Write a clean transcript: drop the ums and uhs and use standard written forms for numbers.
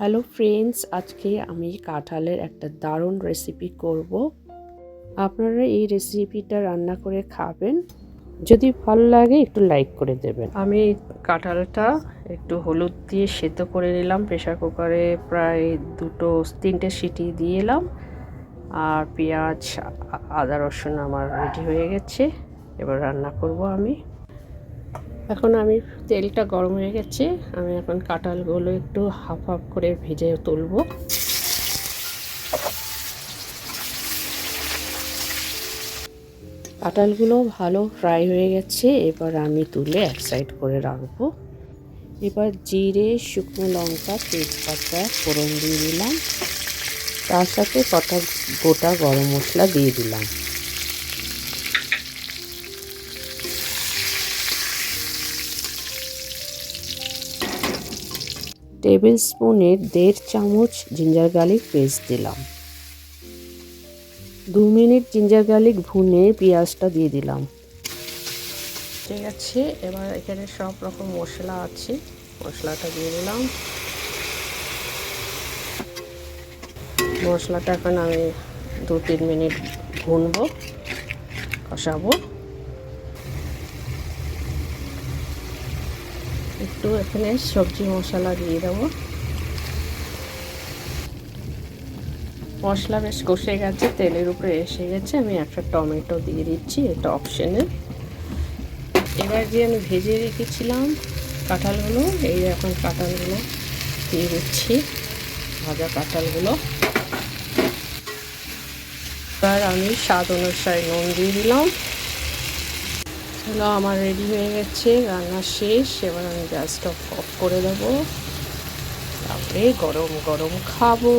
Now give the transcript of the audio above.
Hello friends, আজকে আমি কাঁঠালের একটা দারুণ রেসিপি করব। আপনারা এই রেসিপিটা রান্না করে খাবেন। যদি ভালো লাগে একটু লাইক করে দেবেন। আমি কাঁঠালটা একটু হলুদ দিয়ে সেদ্ধ করে নিলাম প্রেসার কুকারে, প্রায় 2-3টে সিটি দিয়ে এলাম। আর পেঁয়াজ, আদা, রসুন আমার রেডি হয়ে গেছে। এবার রান্না করব আমি। এখন তেলটা গরম হয়ে গেছে, আমি এখন কাঁঠালগুলো একটু হাফ হাফ করে ভেজে তুলব। কাঁঠালগুলো ভালো ফ্রাই হয়ে গেছে, এবার আমি তুলে এক সাইড করে রাখবো। এবার জিরে, শুকনো লঙ্কা, তেজপাতা ফোড়ন দিয়ে দিলাম, তার সাথে কটা গোটা গরম মশলা দিয়ে দিলাম। টেবিল স্পুনের 1.5 চামচ জিঞ্জার গার্লিক পেস্ট দিলাম। 2 মিনিট জিঞ্জার গার্লিক ভুনে পেঁয়াজটা দিয়ে দিলাম। ঠিক আছে, এবার এখানে সব রকম মশলা আছে, মশলাটা দিয়ে দিলাম। মশলাটা এখন আমি 2-3 মিনিট ভুনবো, কষাবো। একটু এখানে সবজি মশলা দিয়ে দেবো। মশলা বেশ কষে গেছে, তেলের উপরে এসে গেছে, আমি একটা টমেটো দিয়ে দিচ্ছি, এটা অপশনাল। এবার যে আমি ভেজে রেখেছিলাম কাঁঠালগুলো, এই এখন কাঁঠালগুলো দিয়ে দিচ্ছি, ভাজা কাঁঠালগুলো। এবার আমি স্বাদ অনুসারে নুন দিয়ে দিলাম। চলো, আমার রেডি হয়ে গেছে, রান্না শেষ। এবার আমি গ্যাসটা অফ করে দেবো, তারপরে গরম গরম খাবো।